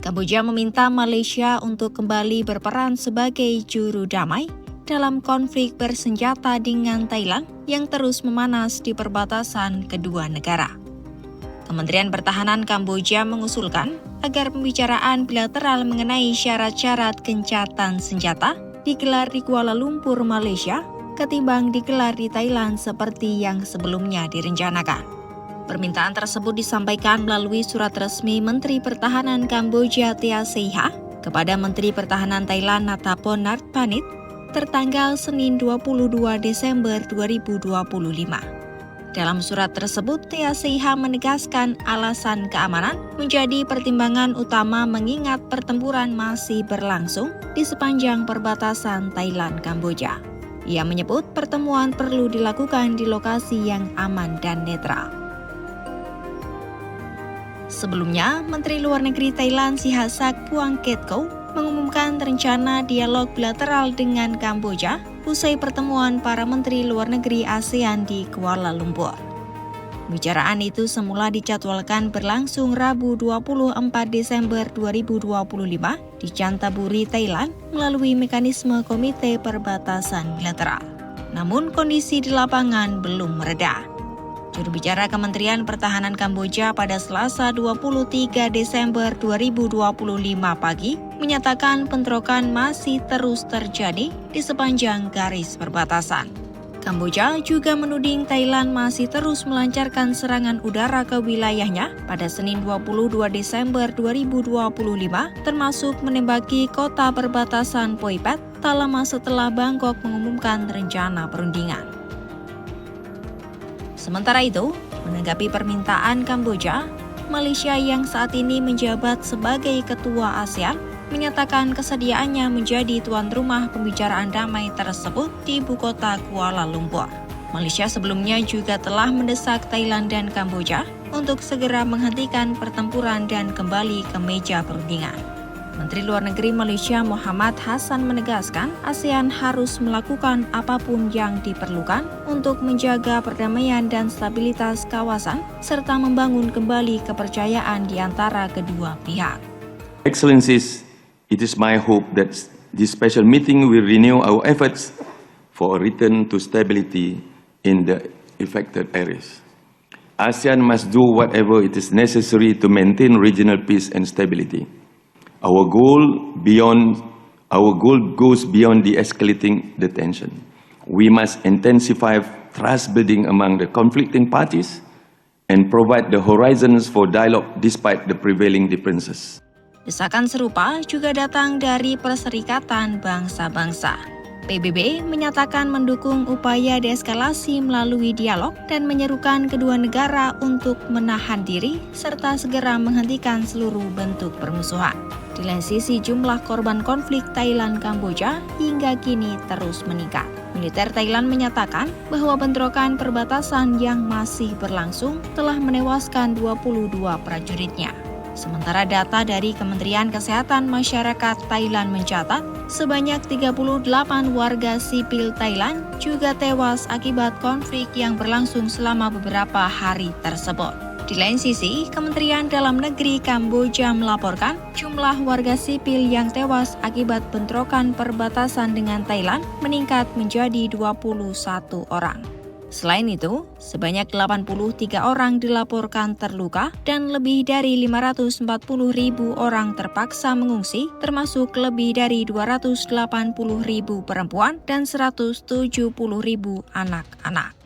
Kamboja meminta Malaysia untuk kembali berperan sebagai juru damai dalam konflik bersenjata dengan Thailand yang terus memanas di perbatasan kedua negara. Kementerian Pertahanan Kamboja mengusulkan agar pembicaraan bilateral mengenai syarat-syarat gencatan senjata digelar di Kuala Lumpur, Malaysia, ketimbang digelar di Thailand seperti yang sebelumnya direncanakan. Permintaan tersebut disampaikan melalui surat resmi Menteri Pertahanan Kamboja Thea Seiha kepada Menteri Pertahanan Thailand Natapon Nartpanit tertanggal Senin 22 Desember 2025. Dalam surat tersebut, Thea Seiha menegaskan alasan keamanan menjadi pertimbangan utama mengingat pertempuran masih berlangsung di sepanjang perbatasan Thailand-Kamboja. Ia menyebut pertemuan perlu dilakukan di lokasi yang aman dan netral. Sebelumnya, Menteri Luar Negeri Thailand Sihasak Phuangketkeow mengumumkan rencana dialog bilateral dengan Kamboja usai pertemuan para Menteri Luar Negeri ASEAN di Kuala Lumpur. Pembicaraan itu semula dijadwalkan berlangsung Rabu 24 Desember 2025 di Chanthaburi, Thailand melalui mekanisme Komite Perbatasan Bilateral. Namun kondisi di lapangan belum mereda. Juru bicara Kementerian Pertahanan Kamboja pada Selasa 23 Desember 2025 pagi menyatakan bentrokan masih terus terjadi di sepanjang garis perbatasan. Kamboja juga menuding Thailand masih terus melancarkan serangan udara ke wilayahnya pada Senin 22 Desember 2025 termasuk menembaki kota perbatasan Poipet tak lama setelah Bangkok mengumumkan rencana perundingan. Sementara itu, menanggapi permintaan Kamboja, Malaysia yang saat ini menjabat sebagai ketua ASEAN menyatakan kesediaannya menjadi tuan rumah pembicaraan damai tersebut di ibu kota Kuala Lumpur. Malaysia sebelumnya juga telah mendesak Thailand dan Kamboja untuk segera menghentikan pertempuran dan kembali ke meja perundingan. Menteri Luar Negeri Malaysia Muhammad Hassan menegaskan ASEAN harus melakukan apapun yang diperlukan untuk menjaga perdamaian dan stabilitas kawasan serta membangun kembali kepercayaan di antara kedua pihak. Excellencies, it is my hope that this special meeting will renew our efforts for a return to stability in the affected areas. ASEAN must do whatever it is necessary to maintain regional peace and stability. Our goal goes beyond de-escalating the tension. We must intensify trust building among the conflicting parties and provide the horizons for dialogue despite the prevailing differences. Desakan serupa juga datang dari Perserikatan Bangsa-Bangsa. PBB menyatakan mendukung upaya deeskalasi melalui dialog dan menyerukan kedua negara untuk menahan diri serta segera menghentikan seluruh bentuk permusuhan. Di lain sisi, jumlah korban konflik Thailand-Kamboja hingga kini terus meningkat. Militer Thailand menyatakan bahwa bentrokan perbatasan yang masih berlangsung telah menewaskan 22 prajuritnya. Sementara data dari Kementerian Kesehatan Masyarakat Thailand mencatat, sebanyak 38 warga sipil Thailand juga tewas akibat konflik yang berlangsung selama beberapa hari tersebut. Di lain sisi, Kementerian Dalam Negeri Kamboja melaporkan jumlah warga sipil yang tewas akibat bentrokan perbatasan dengan Thailand meningkat menjadi 21 orang. Selain itu, sebanyak 83 orang dilaporkan terluka dan lebih dari 540.000 orang terpaksa mengungsi, termasuk lebih dari 280.000 perempuan dan 170.000 anak-anak.